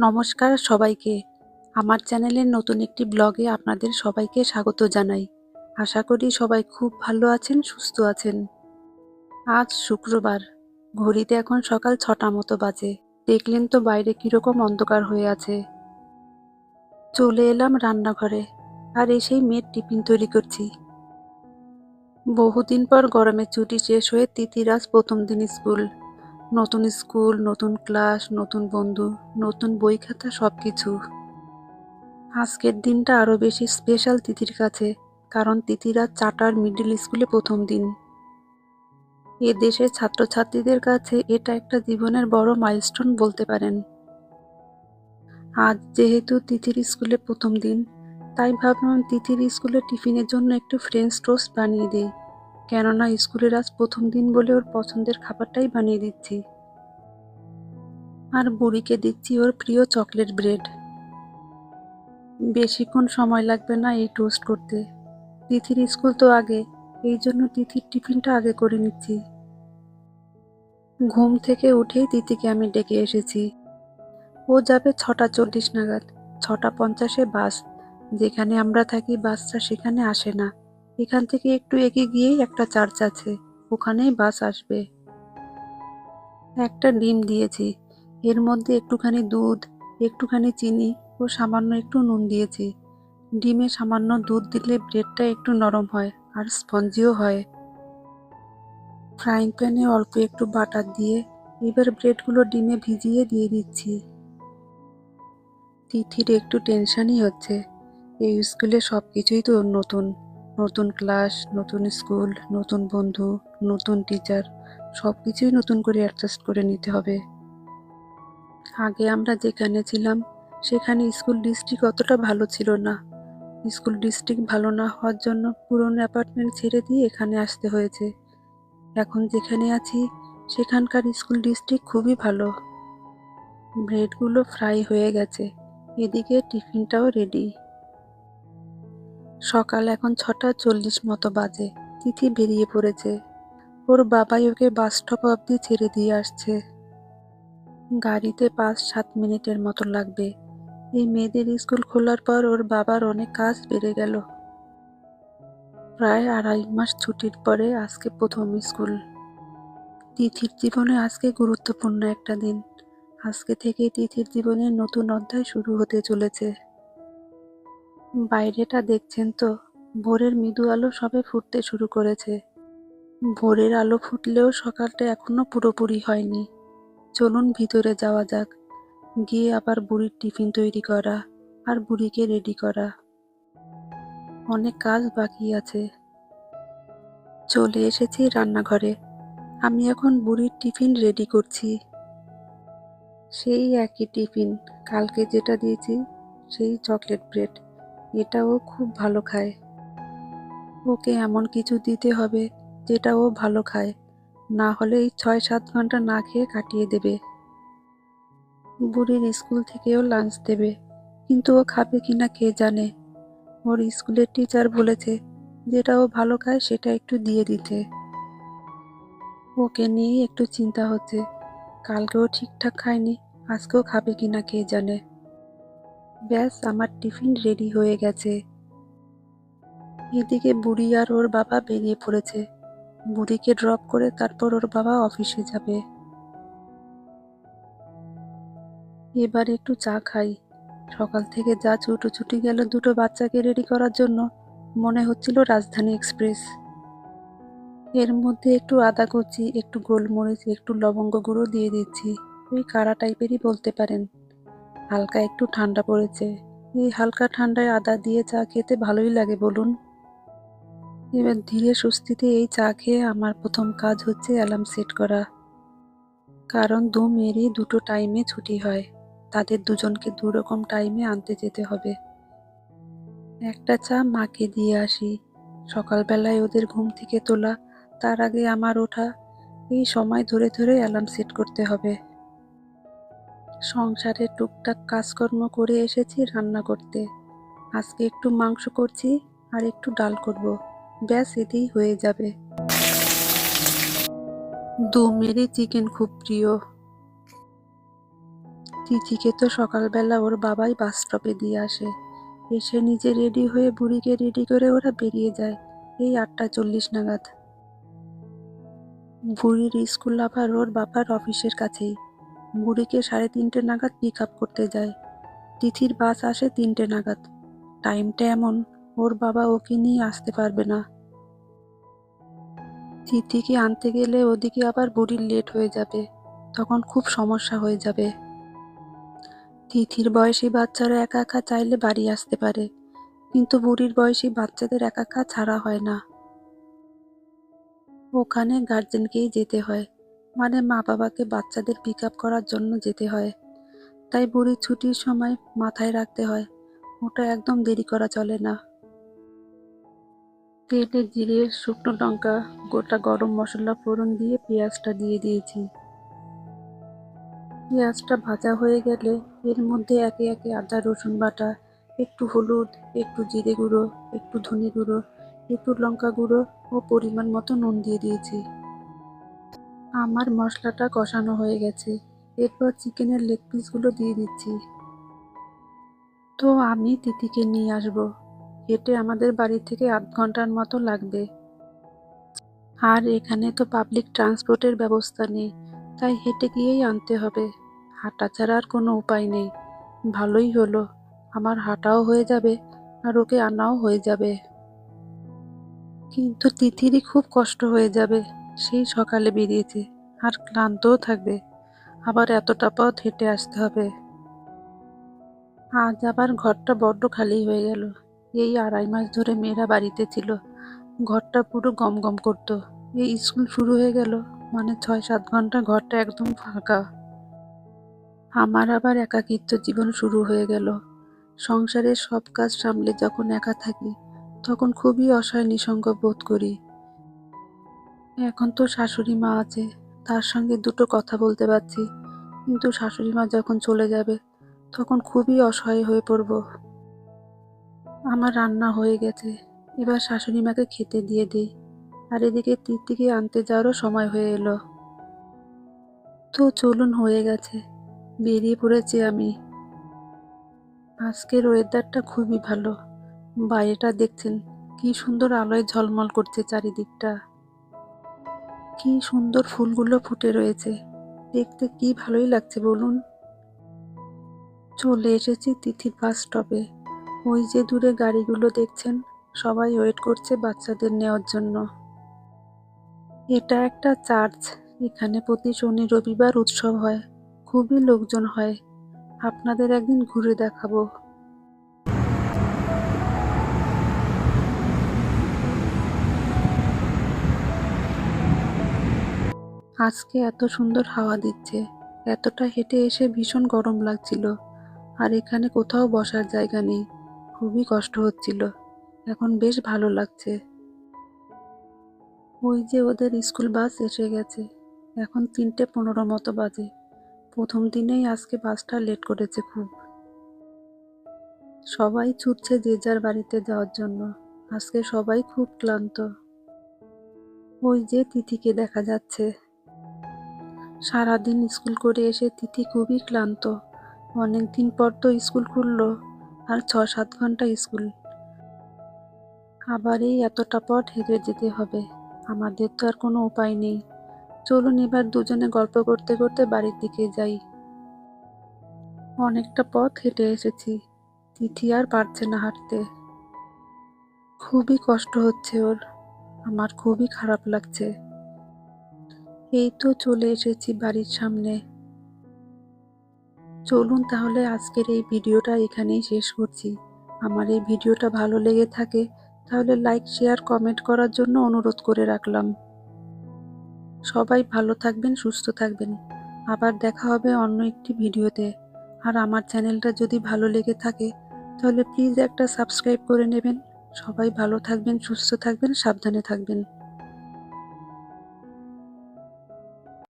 নমস্কার সবাইকে। আমার চ্যানেলের নতুন একটি ব্লগে আপনাদের সবাইকে স্বাগত জানাই। আশা করি সবাই খুব ভালো আছেন, সুস্থ আছেন। আজ শুক্রবার, ঘড়িতে এখন সকাল ৬টা মতো বাজে। দেখলেন তো বাইরে কিরকম অন্ধকার হয়ে আছে। চলে এলাম রান্নাঘরে, আর এসেই মেয়ের টিফিন তৈরি করছি। বহুদিন পর গরমের ছুটি শেষ হয়ে তিথির আজ প্রথম দিন স্কুল। স্কুল, নতুন ক্লাস, নতুন বন্ধু, নতুন বই খাতা, সবকিছু। আজকের দিনটা আরও বেশি স্পেশাল তিথির কাছে, কারণ তিথির আজ চার্টার মিডল স্কুলে প্রথম দিন। এ দেশের ছাত্রছাত্রীদের কাছে এটা একটা জীবনের বড় মাইলস্টোন বলতে পারেন। আজ যেহেতু তিথির স্কুলে প্রথম দিন, তাই ভাবলাম তিথির স্কুলে টিফিনের জন্য একটু ফ্রেঞ্চ টোস্ট বানিয়ে দিই। কেননা স্কুলের আজ প্রথম দিন বলে ওর পছন্দের খাবারটাই বানিয়ে দিচ্ছি। আর বুড়িকে দিচ্ছি ওর প্রিয় চকলেট ব্রেড। বেশিক্ষণ সময় লাগবে না এই টোস্ট করতে। তিথির স্কুল তো আগে, এই জন্য তিথির টিফিনটা আগে করে নিচ্ছি। ঘুম থেকে উঠেই তিথিকে আমি ডেকে এসেছি। ও যাবে ৬টা ৪০ নাগাদ। ৬টা ৫০-এ বাস। যেখানে আমরা থাকি বাসটা সেখানে আসে না। এখান থেকে একটু এগিয়ে গিয়েই একটা চার্চ আছে, ওখানেই বাস আসবে। একটা ডিম দিয়েছি, এর মধ্যে একটুখানি দুধ, একটুখানি চিনি ও সামান্য একটু নুন দিয়েছি। ডিমে সামান্য দুধ দিলে ব্রেডটা একটু নরম হয় আর স্পঞ্জিও হয়। ফ্রাইং প্যানে অল্প একটু বাটার দিয়ে এবার ব্রেডগুলো ডিমে ভিজিয়ে দিয়ে দিচ্ছি। তিথির একটু টেনশনই হচ্ছে। এই স্কুলে সব কিছুই তো নতুন। নতুন ক্লাস, নতুন স্কুল, নতুন বন্ধু, নতুন টিচার, সব কিছুই নতুন করে অ্যাডজাস্ট করে নিতে হবে। আগে আমরা যেখানে ছিলাম সেখানে স্কুল ডিস্ট্রিক্ট অতটা ভালো ছিল না। স্কুল ডিস্ট্রিক্ট ভালো না হওয়ার জন্য পুরনো অ্যাপার্টমেন্ট ছেড়ে দিয়ে এখানে আসতে হয়েছে। এখন যেখানে আছি সেখানকার স্কুল ডিস্ট্রিক্ট খুবই ভালো। ব্রেডগুলো ফ্রাই হয়ে গেছে, এদিকে টিফিনটাও রেডি। সকাল এখন ৬টা ৪০ মতো বাজে। তিথি বেরিয়ে পড়েছে। ওর বাবাই ওকে বাস স্টপ অবধি ছেড়ে দিয়ে আসছে। গাড়িতে ৫-৭ মিনিটের মতো লাগবে। এই মেয়েদের স্কুল খোলার পর ওর বাবার অনেক কাজ বেড়ে গেল। প্রায় ২.৫ মাস ছুটির পরে আজকে প্রথম স্কুল। তিথির জীবনে আজকে গুরুত্বপূর্ণ একটা দিন। আজকে থেকেই তিথির জীবনের নতুন অধ্যায় শুরু হতে চলেছে। বাইরেটা দেখছেন তো, ভোরের মৃদু আলো সবে ফুটতে শুরু করেছে। ভোরের আলো ফুটলেও সকালটা এখনো পুরোপুরি হয়নি। চলুন ভিতরে যাওয়া যাক, গিয়ে আবার বুড়ির টিফিন তৈরি করা আর বুড়িকে রেডি করা। অনেক কাজ বাকি আছে। চলে এসেছি রান্নাঘরে। আমি এখন বুড়ির টিফিন রেডি করছি। সেই একই টিফিন, কালকে যেটা দিয়েছি, সেই চকলেট ব্রেড। এটা ও খুব ভালো খায়। ওকে এমন কিছু দিতে হবে যেটা ও ভালো খায়, না হলে এই ৬-৭ ঘন্টা না খেয়ে কাটিয়ে দেবে। বুড়ির স্কুল থেকেও লাঞ্চ দেবে, কিন্তু ও খাবে কিনা কে জানে। ওর স্কুলের টিচার বলেছে যেটা ও ভালো খায় সেটা একটু দিয়ে দিতে। ওকে নিয়ে একটু চিন্তা হচ্ছে। কালকেও ঠিকঠাক খায়নি, আজকেও খাবে কিনা কে জানে। ব্যাস, আমার টিফিন রেডি হয়ে গেছে। এদিকে বুড়ি আর ওর বাবা বেরিয়ে পড়েছে। বুড়িকে ড্রপ করে তারপর ওর বাবা অফিসে যাবে। এবার একটু চা খাই। সকাল থেকে যা ছুটোছুটি গেল দুটো বাচ্চাকে রেডি করার জন্য, মনে হচ্ছিল রাজধানী এক্সপ্রেস। এর মধ্যে একটু আদা কুচি, একটু গোলমরিচ, একটু লবঙ্গ গুঁড়ো দিয়ে দিচ্ছি। ওই কাড়া টাইপেরই বলতে পারেন। হালকা একটু ঠান্ডা পড়েছে। এই হালকা ঠান্ডায় আদা দিয়ে চা খেতে ভালোই লাগে বলুন। এবার ধীরে সুস্থিতে এই চা খেয়ে আমার প্রথম কাজ হচ্ছে অ্যালার্ম সেট করা। কারণ দু মেয়েরই দুটো টাইমে ছুটি হয়, তাদের দুজনকে দুরকম টাইমে আনতে যেতে হবে। একটা চা মাকে দিয়ে আসি। সকালবেলায় ওদের ঘুম থেকে তোলা, তার আগে আমার ওঠা, এই সময় ধরে ধরে অ্যালার্ম সেট করতে হবে। সংসারে টুকটাক কাজকর্ম করে এসেছি রান্না করতে। আজকে একটু মাংস করছি আর একটু ডাল করব, ব্যাস এতেই হয়ে যাবে। দু মেয়েরই চিকেন খুব প্রিয়। তিথিকে তো সকালবেলা ওর বাবাই বাস স্টপে দিয়ে আসে, এসে নিজে রেডি হয়ে বুড়িকে রেডি করে ওরা বেরিয়ে যায় এই 8:40 নাগাদ। বুড়ির স্কুল আবার ওর বাবার অফিসের কাছেই। বুড়িকে 3:30 নাগাদ পিক আপ করতে যায়। তিথির বাস আসে 3টে নাগাদ। টাইমটা এমন, ওর বাবা ওকে নিয়ে আসতে পারবে না। তিথিকে আনতে গেলে ওদিকে আবার বুড়ির লেট হয়ে যাবে, তখন খুব সমস্যা হয়ে যাবে। তিথির বয়সী বাচ্চারা একা একা চাইলে বাড়ি আসতে পারে, কিন্তু বুড়ির বয়সী বাচ্চাদের একা একা ছাড়া হয় না। ওখানে গার্জেনকেই যেতে হয়, মানে মা বাবাকে বাচ্চাদের পিক আপ করার জন্য যেতে হয়। তাই বুড়ির ছুটির সময় মাথায় রাখতে হয়, ওটা একদম দেরি করা চলে না। তেলে জিরে, শুকনো লঙ্কা, গোটা গরম মশলা ফোড়ন দিয়ে পেঁয়াজটা দিয়ে দিয়েছি। পেঁয়াজটা ভাজা হয়ে গেলে এর মধ্যে একে একে আদা রসুন বাটা, একটু হলুদ, একটু জিরে গুঁড়ো, একটু ধনে গুঁড়ো, একটু লঙ্কা গুঁড়ো ও পরিমাণ মতো নুন দিয়ে দিয়েছি। আমার মশলাটা কষানো হয়ে গেছে, এরপর চিকেনের লেগ পিসগুলো দিয়ে দিচ্ছি। তো আমি তিথিকে নিয়ে আসবো, হেঁটে আমাদের বাড়ি থেকে 8 ঘন্টার মতো লাগবে। আর এখানে তো পাবলিক ট্রান্সপোর্টের ব্যবস্থা নেই, তাই হেঁটে গিয়েই আনতে হবে। হাঁটা ছাড়া আর কোনো উপায় নেই। ভালোই হলো, আমার হাঁটাও হয়ে যাবে আর ওকে আনাও হয়ে যাবে। কিন্তু তিথিরই খুব কষ্ট হয়ে যাবে, সেই সকালে বেরিয়েছে আর ক্লান্তও থাকবে, আবার এতটা পথ হেঁটে আসতে হবে। আজ আবার ঘরটা বড্ড খালি হয়ে গেল। এই 2.5 মাস ধরে মেয়েরা বাড়িতে ছিল, ঘরটা পুরো গমগম করতো। এই স্কুল শুরু হয়ে গেল, মানে 6-7 ঘন্টা ঘরটা একদম ফাঁকা। আমার আবার একাকিত্ব জীবন শুরু হয়ে গেল। সংসারের সব কাজ সামলে যখন একা থাকি, তখন খুবই অসহায় নিঃসঙ্গ বোধ করি। এখন তো শাশুড়ি মা আছে, তার সঙ্গে দুটো কথা বলতে পারছি, কিন্তু শাশুড়ি মা যখন চলে যাবে তখন খুবই অসহায় হয়ে পড়ব। আমার রান্না হয়ে গেছে, এবার শাশুড়ি মাকে খেতে দিয়ে দিই। আর এদিকে তিথিকে আনতে যাওয়ারও সময় হয়ে এলো। তো চলুন, হয়ে গেছে, বেরিয়ে পড়েছি আমি। আজকের ওয়েদারটা খুবই ভালো। বাইরেটা দেখছেন, কি সুন্দর আলোয় ঝলমল করছে চারিদিকটা। কি সুন্দর ফুলগুলো ফুটে রয়েছে, দেখতে কি ভালোই লাগছে বলুন। চলে এসেছি তিথির বাস স্টপে। ওই যে দূরে গাড়িগুলো দেখছেন, সবাই ওয়েট করছে বাচ্চাদের নেওয়ার জন্য। এটা একটা চার্চ, এখানে প্রতি শনি রবিবার উৎসব হয়, খুবই লোকজন হয়। আপনাদের একদিন ঘুরে দেখাবো। আজকে এত সুন্দর হাওয়া দিচ্ছে, এতটা হেঁটে এসে ভীষণ গরম লাগছিল। আর এখানে কোথাও বসার জায়গা নেই, খুবই কষ্ট হচ্ছিল। এখন বেশ ভালো লাগছে। ওই যে ওদের স্কুল বাস এসে গেছে, এখন 3:15 মতো বাজে। প্রথম দিনেই আজকে বাসটা লেট করেছে খুব। সবাই ছুটছে যে যার বাড়িতে যাওয়ার জন্য, আজকে সবাই খুব ক্লান্ত। ওই যে তিথিকে দেখা যাচ্ছে। সারাদিন স্কুল করে এসে তিথি খুবই ক্লান্ত। অনেকদিন পর তো স্কুল খুললো, আর 6-7 ঘন্টা স্কুল, আবার এই এতটা পথ হেঁটে যেতে হবে। আমাদের তো আর কোনো উপায় নেই। চলুন এবার দুজনে গল্প করতে করতে বাড়ির দিকে যাই। অনেকটা পথ হেঁটে এসেছি, তিথি আর পারছে না হাঁটতে, খুবই কষ্ট হচ্ছে ওর। আমার খুবই খারাপ লাগছে। এই তো চলে এসেছি বাড়ির সামনে। চলুন তাহলে আজকের এই ভিডিওটা এখানেই শেষ করছি। আমার এই ভিডিওটা ভালো লেগে থাকে তাহলে লাইক, শেয়ার, কমেন্ট করার জন্য অনুরোধ করে রাখলাম। সবাই ভালো থাকবেন, সুস্থ থাকবেন। আবার দেখা হবে অন্য একটি ভিডিওতে। আর আমার চ্যানেলটা যদি ভালো লেগে থাকে তাহলে প্লিজ একটা সাবস্ক্রাইব করে নেবেন। সবাই ভালো থাকবেন, সুস্থ থাকবেন, সাবধানে থাকবেন।